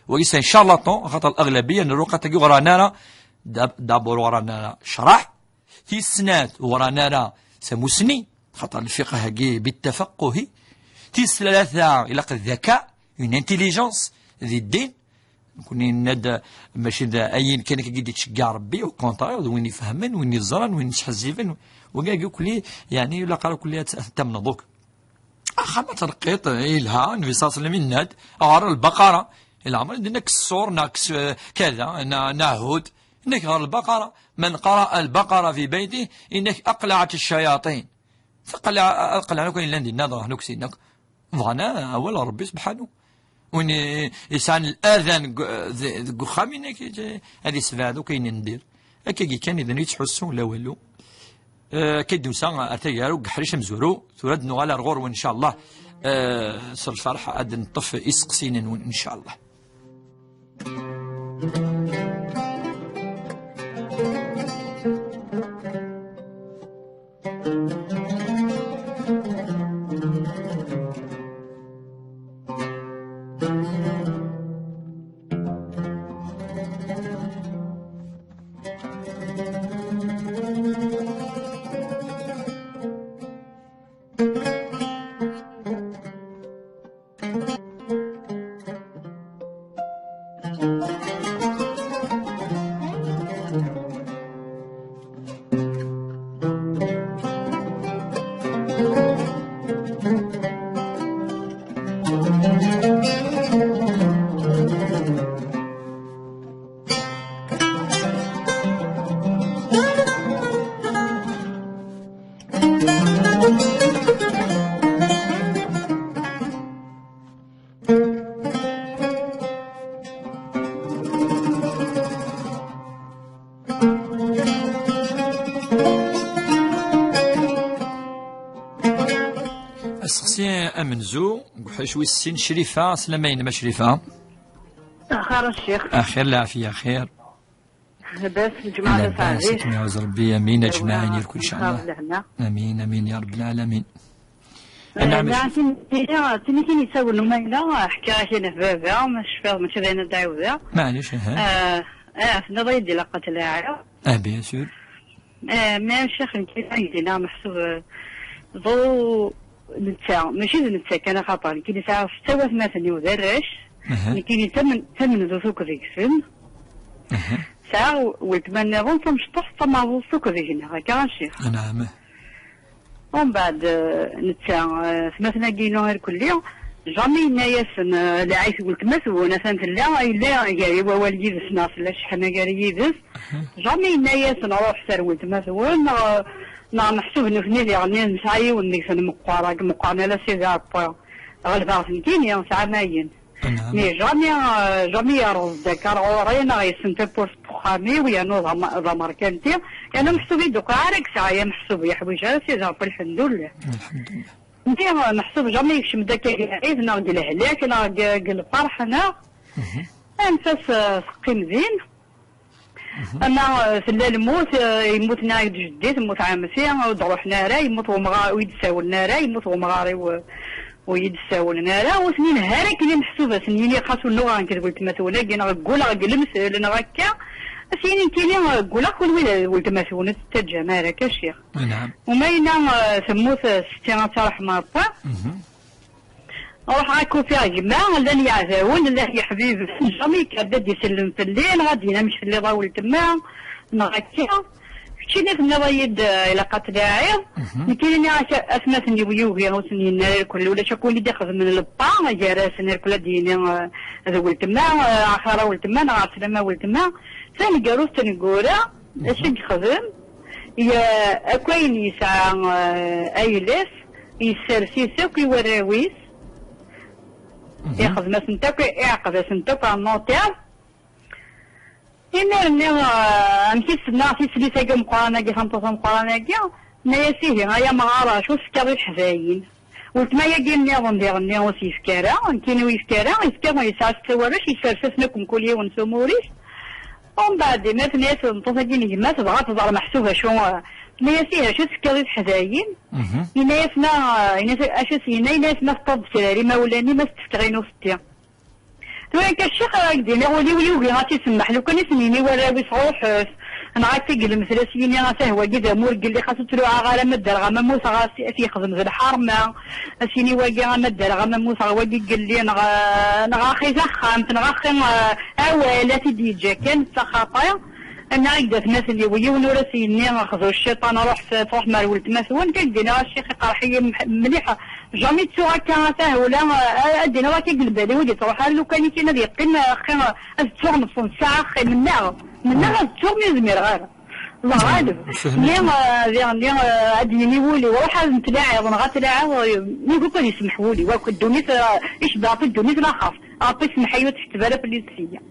وقي سين شارلاتون خاطر الأغلبية الرقة تجي ورانا دابور ورانا شرح في السنات ورانا راه سموسني خاطر الفقه هاكي بالتفقه تيس ثلاثة إلى الذكاء اون انتيليجونس ذي الدين نكون ناد ماشي ذا أي كان كي تشجع ربي وكونطري وين يفهمن وين يزرن وين يحزفن وكاع كلي يعني ولا قالوا كلي تم نضوك أخا ما ترقيت إلها النبي صلى الله عليه وسلم ناد عار البقرة العمر عندنا كسور ناكس كذا ناهود إنك غير البقرة من قرأ البقرة في بيته إنك أقلعت الشياطين أقلع لكم إلا ندي النظرة نكسينك ظنا أول ربي سبحانه وين يسعن الآذان قخامي إنك هذه سفادو كاين ندير هكاكي كان إذا يتحسون لا والو كيدوسا أتيارو حريش مزورو ترد نغالا الغور وإن شاء الله صر الفرحة أد نطف إسقسين إن شاء الله. أمنزو حشوي السن شريفة سلامين ما شريفة خير الشيخ أخير العافية خير بس الجماعة سعيد يعوز ربي أمين أجمعين يركو إن شاء الله أمين أمين يا رب العالمين. أنا تني يسوي لهم لا حكاية هنا في بابا مش فاهم مش ذي ندعو ذا معليش في نظري ديال قتل العائلة. بيان سور. ما الشيخ كيدينا محسوب ضو نتا ماشي نتا كان خطر كاين ساعه في التواف مثلا ودرش كاين ثمن ذو سوق ذيك السن ساعه وكمان غنصم شطح طما ذو سوق ذيك هكا الشيخ. نعم. ومن بعد نتا مثلا كاينو كل يوم جامي نايس لعيش قلت مسوون مثلا لا الا قال هو والدي سنا لا شحال قال يدس جامي نايس نروح سروت مسوون نا محسوب انه فني يعني نسعي ونيك مقارنه لا سي ذا غلبا فهمتيني ساعه ماين مي جامي رز دكار عورينا يسنت بوست بخامي ويا نوض ماركانتي انا محسوبي دوكا عارك ساعه محسوب يا حويجه سي ذا الحمد لله. الحمد لله. انت محسوب جامي يكشم داك العيد ناقل الهلاك ناقل الفرح انا انفاس سقي مزين. اما في الموت يموت نايد جدي تموت عامسي ودروح نارا يموت ومغاري ويدساول نارا يموت ومغاري ويدساول نارا وسنين هارك اللي محسوبه سنين خاصو اللغه كتقول تماثوله كاين غقول غقلمس لنا غكا سنين كاين غقول كل ولا تماثوله تتجمع هكا الشيخ. نعم. وماينا تموت ستي ترحم الله روح راكو فيها جماعة لا يعزاون لا يا حبيبي جامي كاد يسلم في الليل غادي نمشي في اللي ضاول تما نغكيها شتيني في النوايد الى قتل عير كاين اسماء ويوغي وسنين نار كل ولا شكون اللي داخل من البا جارس نار كل ديني ذول تما اخر ول تما نعرف لما ول تما ثاني جاروس ثاني غورا اش يخدم يا كاين يسعى ايلس يسرسي سوق يوراويس ياخذ ما سنتك يعقد سنتك على النوتير هنا نمشي سنا في سليسه كم قرانا كي 5 قرانا كي نياسيه هيا ما عرفش وسكر الحزاين وتما يجيني غنديرني وسيفكارا كاين يفكارا يسعى التوارش يسرسسنكم كل يوم نسموريش ومن بعد ما تناس نتصدقين ما تبغى تظهر محسوبه شو نياسيها شو سكر الحزاين يناسنا اشا سينا يناسنا في طب سلاري ما ولاني ما استفتغينو ستي توين كالشيخ راكدين ولي غاتي سمح لو كان يسميني ولا بيصروح انا عاد تقل مثلا سيني انا سهوه كذا مور قال لي خاصو تروح غالا مدر غا موسى غاسي في يخدم في الحرمه سيني واقي مدر غا موسى واقي قال لي انا خي زخام نغخم اوالاتي ديجا كان خطايا انا عقدت ناس اللي ويا ونورا سيني ناخذوا الشيطان اروح تروح مع ولد مثلا كدينا الشيخ قرحيه مليحه جامي تسوى كاسه ولا ادينا راكي قلب لي ودي تروح لو كان كاين هذه يقين خير تسوى نص ساعه خير منها تسوى مزمير غير الله غالب اليوم اديني ولي وروح نتلاعب نغتلاعب يقول لي يسمحوا لي واك الدونيس ايش باطي الدونيس لا خاف اعطي سمحيه تحت بالها في الليسيه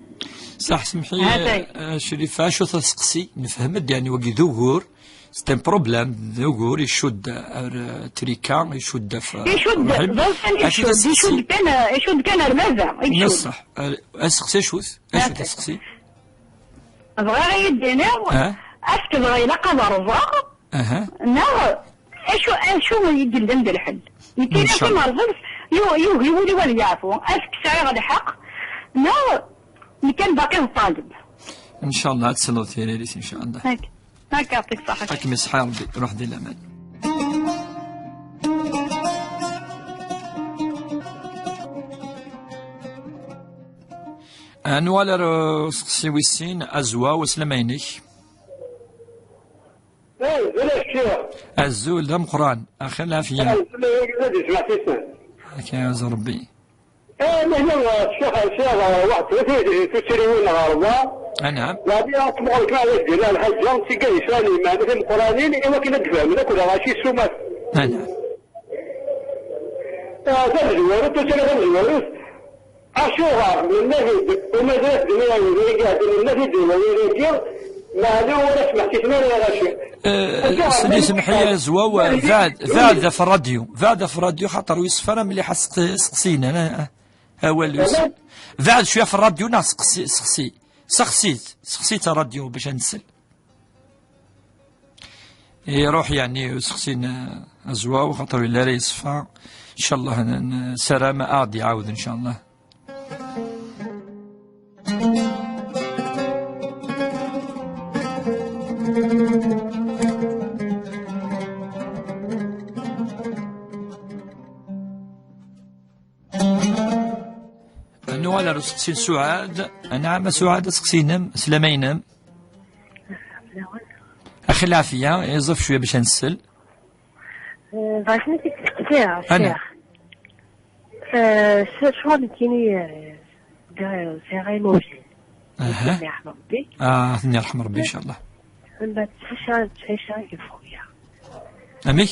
صح سمحي شريفه شو تسقسي نفهم يعني وقي ذوغور سي ان بروبليم ذوغور يشد تريكا يشد يشد كان رمازه نصح اسقسي شوز اش تسقسي بغا يدينا اسك بغا يلقى برزاق نا شو يدي لند الحل يمكن في مرض يولي ولا يعرفوا اسك ساعه غادي حق نا اللي كان باقي طالب ان شاء الله تسلو تيريس ان شاء الله هاك يعطيك الصحه هاك مسحي ربي روح دير الامان نوالا سقسي ويسين ازوا وسلامينك الزول دم قران اخي العافيه هاك يا ربي نحن الشيخ واحد تشريون غاربا نعم غادي نطبقوا الكعبة ديال الحجة تيقال يسالي مع مثل القرانين إوا كاين تفهم ذاك ولا غاشي السمات نعم تنجوارو تنجوارو أشوغا من النهي ومدرسة دنيا وريقات من النهي دنيا ما هذا ولا سمعتي ثمانية يا غاشي سمحي يا زواو فاد في الراديو في الراديو خاطر يصفر ملي سقسينا انا هو فاد شويه في الراديو ناس سقسيت الراديو باش نسل يروح يعني سقسينا زواو خاطر الا راه يصفى ان شاء الله سلامه عاد يعاود ان شاء الله على سقسي سعاد. نعم سعاد سقسينم سلامينم أخي العافية يصف شوية باش نسل. بغيت نسيت كثير الشيخ شغل كيني سيغي موجي الله يرحم ربي. الله يرحم ربي إن شاء الله. من بعد تعيشها كيف خويا أمي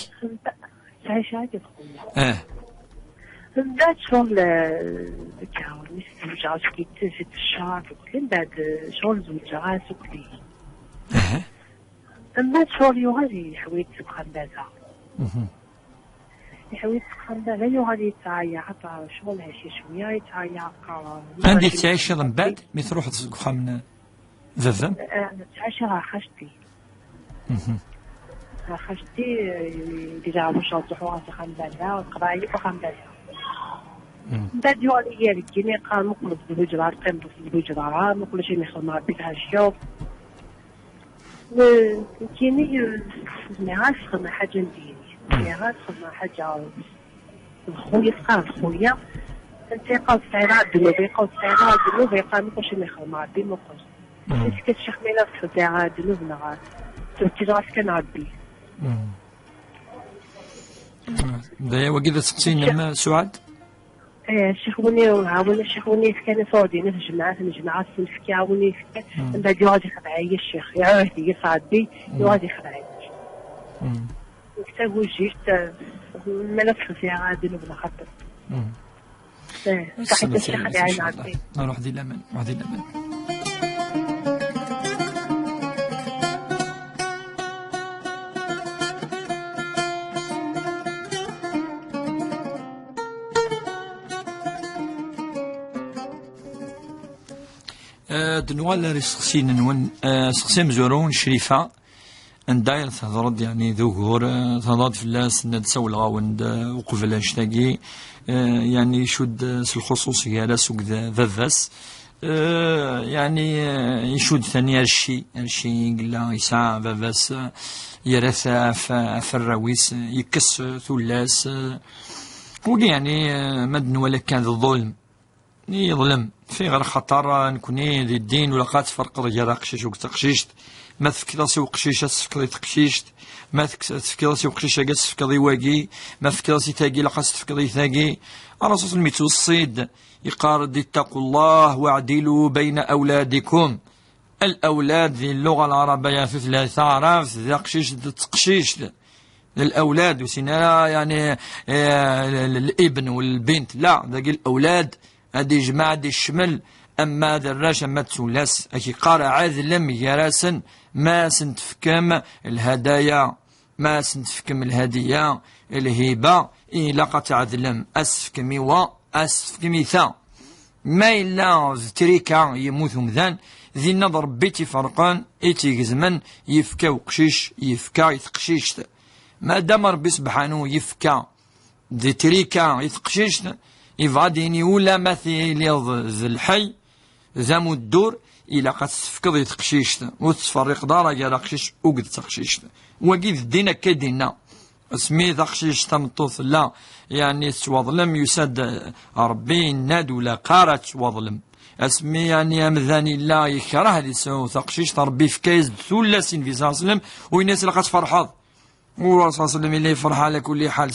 تعيشها كيف خويا من بعد شغل كاون زوجات كي في الشهر من بعد شغل زوجات وكلي من بعد شغل يغادي يحويت سبحان بازا يحويت سبحان بازا يغادي يتعايا حتى شغل هاشي شوية يتعايا عندي تعيش من بعد مي تروح تسقخها من ذذم تعيش راه خشتي خشتي ديجا واش نروحو سخان بازا والقرايه وخان بازا من بعد يغادي يركيني قال مقلب بالهجرة قيم بالهجرة مقلب شي نخدم ربي تاع الشوف كيني ميغاس خدمة حاجة نديني ميغاس خدمة حاجة خويا فقار خويا انت يقاو تسعيرا الدنوب يقاو تسعيرا الدنوب يقاو مقلش نخدم ربي مقلش إذا كتشيخ ميلا تسعيرا الدنوب نغاس تبتيجاس كان ربي دايا وكذا سقسينا سعاد. الشيخ وني وعاوني الشيخ وني كان فاضي نفس الجماعات في عاوني من بعد يغادي يخدعي الشيخ يعاودي يصعدي يغادي يخدعي كتاب وجيت ملف في غادي نبدا خاطر صحيت الشيخ خدعي عندي نروح دي الأمان واحد الأمان. دنوال سقسين نون سقسيم زورون شريفة نداير تهضرد يعني ذكور تهضرد فلاس ندسول غاوند وقبل اشتاقي يعني شد الخصوص على سوق ذاذاس يعني يشد ثاني هالشي قلا يسعى ذاذاس يرث في الرويس يكس ثلاس ولي يعني مدن ولا كان الظلم يظلم في غير خطر نكوني ذي الدين ولا قات فرق رجال قشيش وقشيشت ما تفكراسي وقشيشه تفكري تقشيشت ما تفكراسي وقشيشه قاس تفكري واقي ما تفكراسي تاقي لا قاس تفكري ثاقي الرسول المتوصيد يقارد اتقوا الله واعدلوا بين اولادكم. الاولاد ذي اللغه العربيه في ثلاثه عرف ذا قشيش تقشيش للاولاد وسينا يعني الابن والبنت لا ذاك الاولاد هادي جماعة دي الشمل أما دراش أما تسولاس أكي قارع عذلم يراسن ما سنتفكم الهدايا ما سنتفكم الهدية الهبة إلا قتعذلم أسفكمي أسفكمي ثا ما إلا تريكا يموت مذان ذي النظر بيتي فرقان إيتي زمن يفكا وقشيش يفكا يتقشيش ما دام ربي سبحانه يفكا ذي تريكا يتقشيش يفاديني ولا مثيل ذي الحي زامو الدور إلا قد تفكض يتقشيش وتفرق دارا قال قشيش وقد تقشيش وقيد دينا كدينا اسمي تقشيش تمطوث لا يعني تواظلم يسد ربي ناد ولا قارة تواظلم اسمي يعني أمذاني لا يكره لسو تقشيش تربي في كيز ثلاثين في ساسلم ويناس لقد فرحض والرسول صلى الله عليه وسلم اللي يفرح على كل حال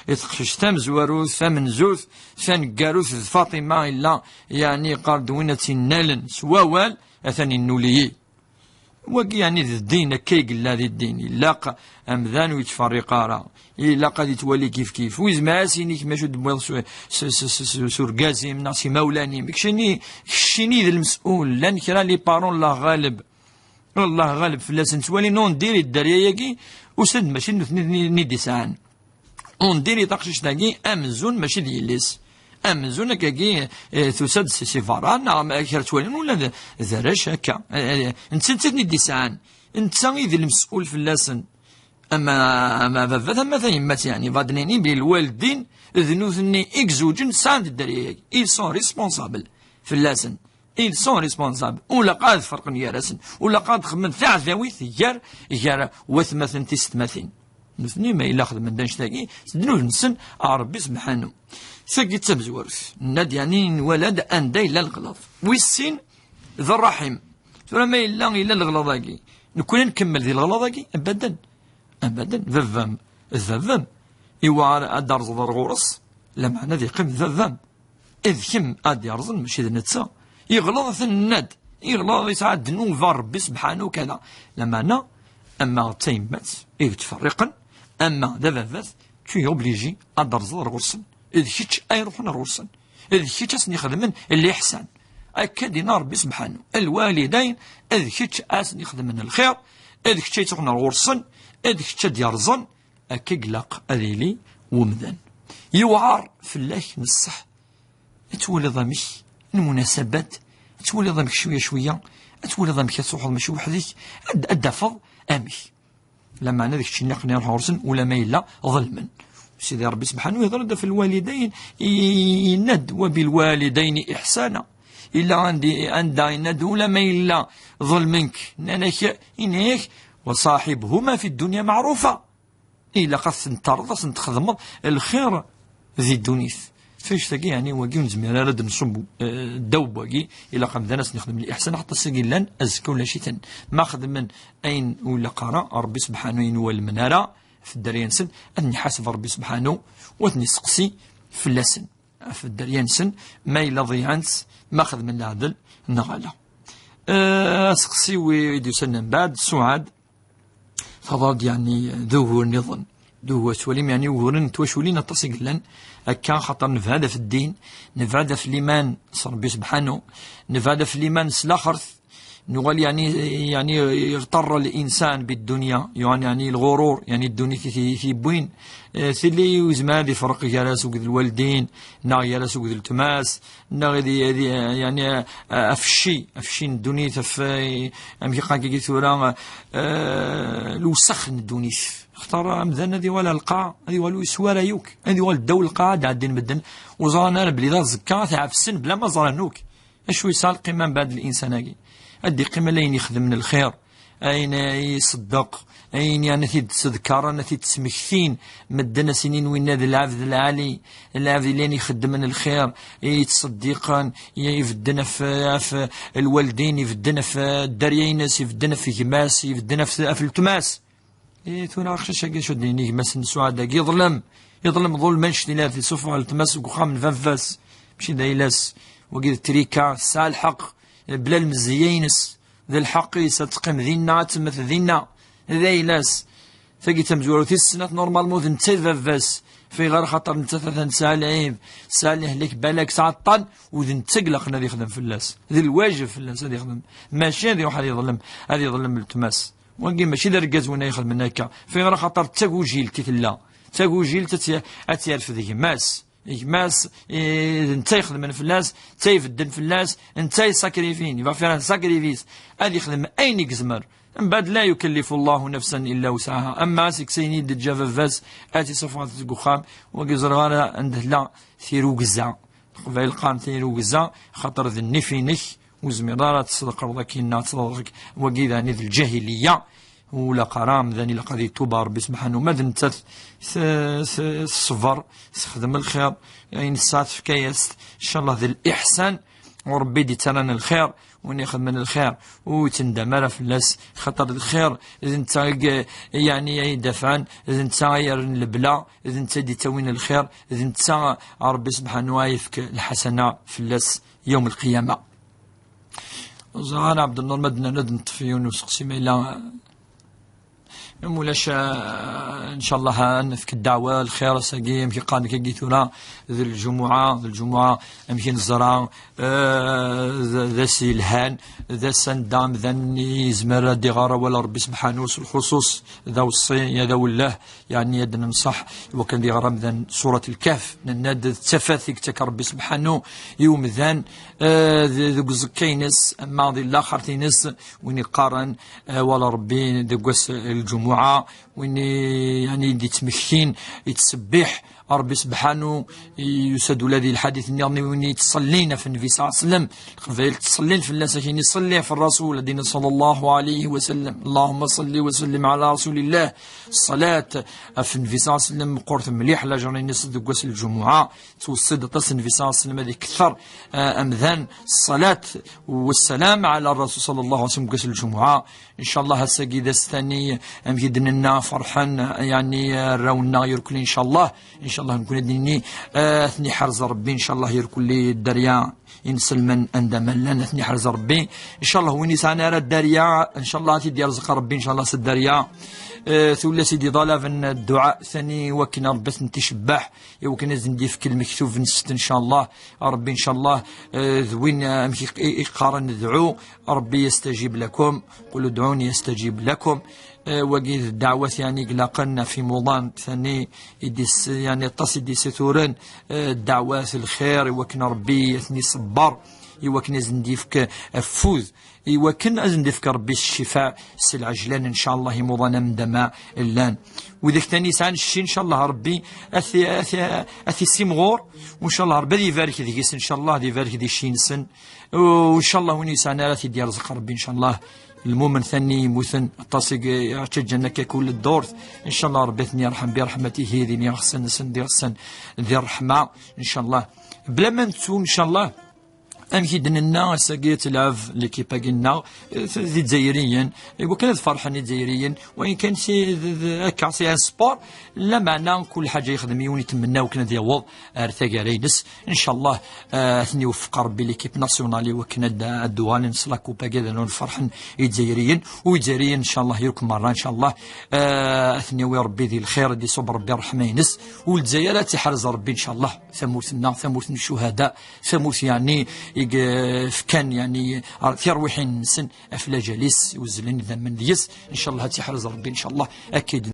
يتقشش تم زواروث ثمن زوث ثان قاروث فاطمة إلا يعني قارد وين تنالن سواوال أثاني النولي وقي يعني ذي الدين كيق لا ذي الدين إلا أمذان ويتفرق راه إلا قد يتولي كيف ويزما سينيك ما شد بويض سورقازي من ناسي مولاني مكشني ذي المسؤول لان كرا لي بارون الله غالب والله غالب فلاس نتوالي نون ديري الدريا ياكي وسد ماشي ندي ساعان اون ديري تقشيش تاكي امزون ماشي دياليس امزون كاكي تسد سيفاران نعم كرتوالي ولا ذراش هكا انت ندي ساعان انت ذي المسؤول فلاسن اما بابا ما يمات يعني فادنيني بالوالدين ذنوثني اكزوجن ساند الدريا ils sont responsables فلاسن ils sont responsables ولا قاد فرق يارسن ولا قاد خمن ثاع ذاويث يار وثمثن تستمثين نثني ما إلا خدم دانش تاكي سدنو نسن ربي سبحانه ثقي تبزورث الناد يعني نولد أن دا إلا الغلاظ والسين ذا الرحم ترى ما إلا الغلاظاكي نكون نكمل ذي الغلاظاكي أبدا ذذم الذذم إوا أدار زضر غورس لا معنى ذي قم ذذم إذ كم أدي يرزن ماشي ذا نتسا يغلظ الناد يغلظ يسعد نوفا ربي سبحانه وكذا لما أنا أما تيمات يتفرقا أما ذا ذاذ تو يوبليجي أدار زضر غورسن إذ كيتش أيروحنا غورسن إذ كيتش أسني خدمن اللي إحسان أكد ربي سبحانه الوالدين إذ كيتش أسني خدمن الخير إذ كيتش يتغنى غورسن إذ كيتش ديارزن أكيقلق أذيلي ومذن يوعار في الله نصح تولي ضمك المناسبات تولي ضمك شوية تولي ضمك تروح ماشي وحدك أدفض أمك لما أنا ذيك الشيء نقني نروح غورسن ولا ما إلا ظلما سيدي ربي سبحانه يضرب في الوالدين يند وبالوالدين إحسانا إلا عندي يند ولا ما إلا ظلمك إنك وصاحبهما في الدنيا معروفة إلا قد ترضى تخدم الخير ذي الدنيث فاش تاقي يعني واقي نزمير راد نصب الدوب واقي إلا قام ذا ناس نخدم الإحسان حتى ساقي لان أزكى ولا شيء ما خدم من أين ولا قرا ربي سبحانه ينوى المنارة في الدريان سن أني حاسب ربي سبحانه وثني سقسي في اللسن في الدريان سن ما إلا ضيعنت ما خدم من العدل نغالا سقسي ويدي سنة بعد سعاد فضاد يعني ذو النظام ذو سوليم يعني ورن توشولين التصق لن كان خطر نفاده في الدين نفاده في الإيمان ربي سبحانه نفاده في الإيمان سلاخرث نقول يعني يغتر الإنسان بالدنيا يعني الغرور يعني الدنيا في بوين ثلي يزماد يفرق جالس وقد الوالدين نا جالس وقد التماس نا يعني أفشي الدنيا في أمشي قاكي ثورا لو سخن الدنيا اختار أمذن هذه ولا القاع هذه ولا يسوارا يوك هذه ولا الدول القاع دين مدن وزرانا بلي ذا زكاة تعرف السن بلا ما زرانوك اش يسال قيمة بعد الإنسان هاكي أدي قيمة لين يخدم من الخير أين يصدق أين يعني تذكر أنا تسمكثين مدنا سنين وين هذا العبد العالي العبد لين يخدم من الخير يتصدقا يفدنا في الوالدين يفدنا في الدريينس يفدنا في جماس يفدنا في التماس تونا خشاش كاع شو ديني جماس نسواد يظلم ظلما شتي في صفه التماس وخام الفنفاس ماشي دايلاس وقيل التريكا الساعة الحق بلا المزيينس ذا الحق ستقيم ذينا تمثل ذينا ذايلاس ثقي تمزورو في السنة نورمال مود نتا فافاس في غير خاطر نتا ثلاث ساعة العيب ساعة لهلك بالك ساعة طن وذن تقلق هذا يخدم في اللاس ذي الواجب في اللاس هذا يخدم ماشي هذا واحد يظلم هذا يظلم التماس وقيل ماشي ذا ركاز وين يخدم من هكا في غير خاطر تاكوجيل تيتلا تاكوجيل تتيعرف ذيك ماس إجماس انت يخدم من فلاس انت يفدن فلاس انت يساكريفين يبقى فيها ساكريفيس هذا يخدم أين يقزمر من بعد لا يكلف الله نفسا إلا وسعها أما سكسيني دجافة فاس آتي صفات القخام وقزر غانا عنده لا ثيرو قزع قبل القام ثيرو قزع خطر ذي النفينك وزمرارة تصدق رضاك إنا تصدقك وقيذا نذ الجاهلية ولا قرام ذاني لقد توبار بسبحانه ماذا انت الصفر تخدم الخير يعني الساعات في كياس ان شاء الله ذي الاحسان وربي دي ترانا الخير وناخذ من الخير وتندمر في الناس خطر الخير اذا انت يعني يدافعن اذا انت البلا اذا انت دي توين الخير اذا انت ربي سبحانه يفك الحسنه في الناس يوم القيامه. زهران عبد النور مدنا ندن في يونس قسيمه الى مولاش ان شاء الله نفك الدعوه الخير ساقي يمكن قال لك جيتونا ذي الجمعه يمكن الزرع ذا سيلهان ذا سندام ذا يزمر دغاره ولا ربي سبحانه الخصوص ذا وصي يا ذا الله يعني يدنا نصح وكان دغاره ذا سوره الكهف ناد التفاثيك تك ربي سبحانه يوم ذان ذو زكينس ماضي الاخر تينس وين يقارن ولا ربي دقوس الجمعه وين يعني دي تمشين يتسبح ربي سبحانه يسد هذه الحديث اللي تصلينا في النبي صلى الله عليه وسلم قبيل تصلين في الناس كاين يصلي في الرسول الذين صلى الله عليه وسلم اللهم صل وسلم على رسول الله. الصلاة في النبي صلى الله عليه وسلم قرت مليح لا جرى نصدق قاس الجمعة توصد تصل النبي صلى الله عليه وسلم هذه كثر أمذان الصلاة والسلام على الرسول صلى الله عليه وسلم قاس الجمعة. إن شاء الله هسا كيدا الثاني أمجدنا فرحان يعني راونا يركل إن شاء الله نكون ديني ثني حرز ربي إن شاء الله يركل لي الدريا ينسلمن عندما لنا ثني حرز ربي إن شاء الله وين يسعنا الدريا إن شاء الله تدي رزق ربي إن شاء الله الدريا ثم سيدي ضلاف الدعاء ثاني وكنا ربي تشبح وكنا زندي في كلمة مكتوب نست إن شاء الله ربي إن شاء الله ذوين إقارن ندعو ربي يستجيب لكم قولوا ادعوني يستجيب لكم. وقيد الدعوة يعني قلقنا في موضان ثاني يديس يعني تصدي ستورن الدعوات الخير وكنا ربي يثني صبر وكنا زنديفك فوز وكنا زنديفك ربي الشفاء العجلان ان شاء الله موضانا من دماء اللان وذاك ثاني سان الشي ان شاء الله ربي اثي سيمغور وان شاء الله ربي يبارك ذيك ان شاء الله يبارك ذي الشي نسن وان شاء الله وني سان راه يدير رزق ربي ان شاء الله. المؤمن ثاني مثن تصيق تجنة كل الدور ان شاء الله ربي ثني يرحم برحمته ذي يغسن سن ذي الرحمه ان شاء الله بلا ما نتو ان شاء الله أمكن لنا ساقية تلعب ليكيبا قلنا ذي الجزائريين وكانت فرحة الجزائريين وإن كان كاسي سبور لا معنى كل حاجة يخدم يوني يتمنى وكنا ديوض ارتاقا رينس إن شاء الله ثني وفق ربي ليكيب ناسيونالي وكنا الدوال نسلاكو باقيدا نون فرحا الجزائريين والجزائريين إن شاء الله يركم مرة إن شاء الله ثني وربي ذي الخير دي صبر ربي رحمة ينس والجزائر تحرز ربي إن شاء الله ثموثنا ثموث الشهداء ثموث يعني كان يعني ترويحين سن افلا جالس وزلين ذا من ديس ان شاء الله تحرز ربي ان شاء الله اكيد.